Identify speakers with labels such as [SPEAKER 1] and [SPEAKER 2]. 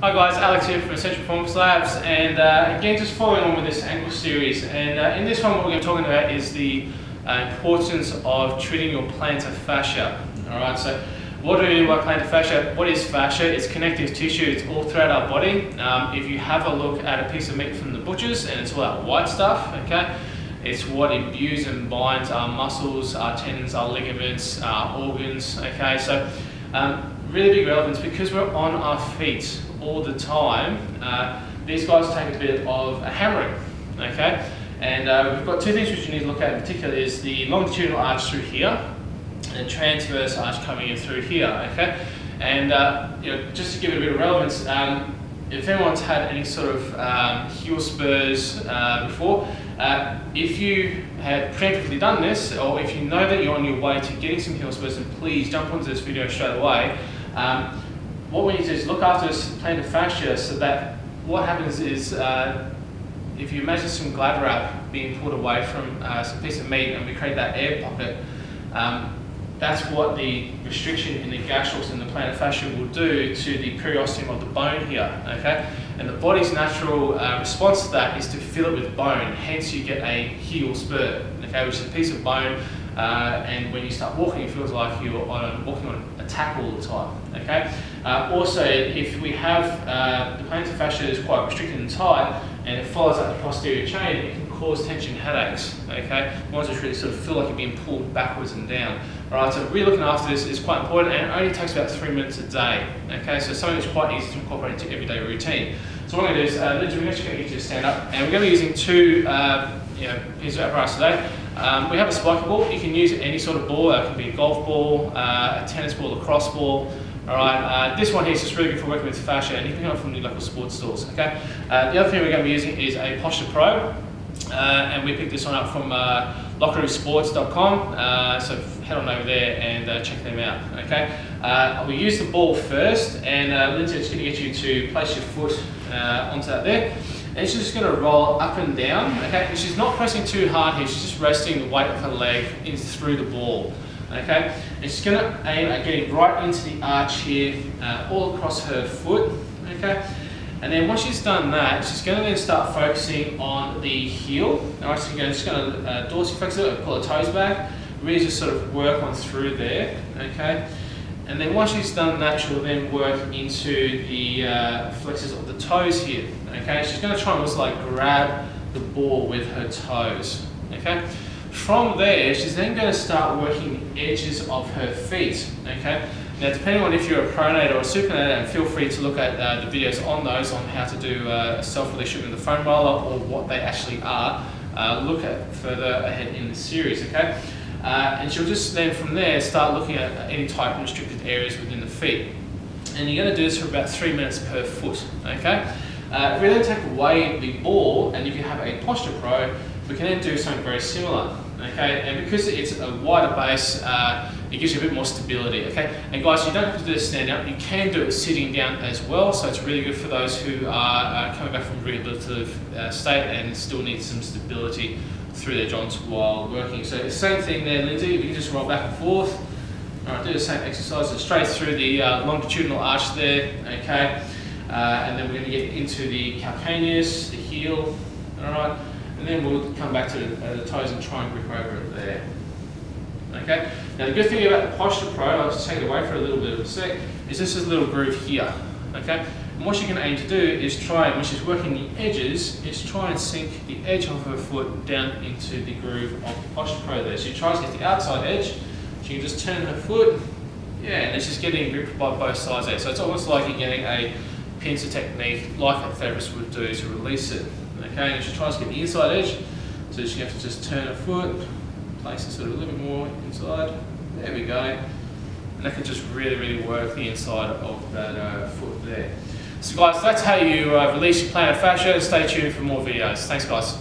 [SPEAKER 1] Hi guys, Alex here from Essential Performance Labs, and again just following on with this ankle series, and in this one what we're going to be talking about is the importance of treating your plantar fascia. Alright, so what do we mean by plantar fascia? What is fascia? It's connective tissue, it's all throughout our body. If you have a look at a piece of meat from the butchers, and it's all that white stuff, okay? It's what imbues and binds our muscles, our tendons, our ligaments, our organs, okay? So really big relevance because we're on our feet all the time. These guys take a bit of a hammering, okay? And we've got two things which you need to look at in particular is the longitudinal arch through here and the transverse arch coming in through here, okay? And you know, just to give it a bit of relevance, if anyone's had any sort of heel spurs before, if you had preemptively done this, or if you know that you're on your way to getting some heel spurs, then please jump onto this video straight away. What we need to do is look after this plantar fascia so that what happens is if you imagine some glad wrap being pulled away from some piece of meat and we create that air pocket, that's what the restriction in the gastrocs and the plantar fascia will do to the periosteum of the bone here, okay? And the body's natural response to that is to fill it with bone, hence you get a heel spur, okay, which is a piece of bone, and when you start walking it feels like you're walking on a tack all the time, okay? Also, if we have the plantar fascia is quite restricted and tight and it follows up the posterior chain, it can cause tension headaches, okay? Ones which really sort of feel like you're being pulled backwards and down. Alright, so really looking after this is quite important, and it only takes about 3 minutes a day, okay? So something that's quite easy to incorporate into everyday routine. So what I'm going to do is, we're actually going to get you to stand up, and we're going to be using two pieces of apparatus today. We have a spiker ball. You can use any sort of ball. It can be a golf ball, a tennis ball, a cross ball. Alright, this one here is just really good for working with fascia, and you can pick it up from the local sports stores, okay? The other thing we're going to be using is a Posture Pro, and we picked this one up from lockeroosports.com, so head on over there and check them out, okay? We'll use the ball first, and Lindsay is going to get you to place your foot onto that there. And she's just going to roll up and down, okay? And she's not pressing too hard here, she's just resting the weight of her leg in through the ball, okay? And she's going to aim at getting right into the arch here, all across her foot, okay? And then once she's done that, she's going to then start focusing on the heel. Alright, so you're just going to dorsiflex it, pull her toes back, really just sort of work on through there, okay? And then once she's done that, she'll then work into the flexors of the toes here, okay? She's going to try and also like grab the ball with her toes, okay? From there, she's then going to start working the edges of her feet, okay? Now, depending on if you're a pronator or a supinator, and feel free to look at the videos on those on how to do self-release treatment of the foam roller or what they actually are, look at further ahead in the series, okay? And she'll just then from there start looking at any type of restricted areas within the feet. And you're going to do this for about 3 minutes per foot, okay? If we then take away the ball, and if you have a Posture Pro, we can then do something very similar, okay? And because it's a wider base, it gives you a bit more stability, okay? And guys, you don't have to do this standing up, you can do it sitting down as well, so it's really good for those who are coming back from rehabilitative state and still need some stability through their joints while working. So the same thing there, Lindsay, we can just roll back and forth. Alright, do the same exercise, so straight through the longitudinal arch there, okay? And then we're going to get into the calcaneus, the heel, alright? And then we'll come back to the toes and try and grip over it there. Okay? Now the good thing about the Posture Pro, I'll just take it away for a little bit of a sec, is this is a little groove here. Okay? And what you can aim to do is try, when she's working the edges, is try and sink the edge of her foot down into the groove of the Posture Pro there. So she tries to get the outside edge, she can just turn her foot, yeah, and then she's getting gripped by both sides there. So it's almost like you're getting a pincer technique like a therapist would do to release it. Okay, and she tries to get the inside edge, so she has to just turn her foot, place it sort of a little bit more inside. There we go. And that can just really, really work the inside of that foot there. So guys, that's how you release your plantar fascia. Stay tuned for more videos. Thanks guys.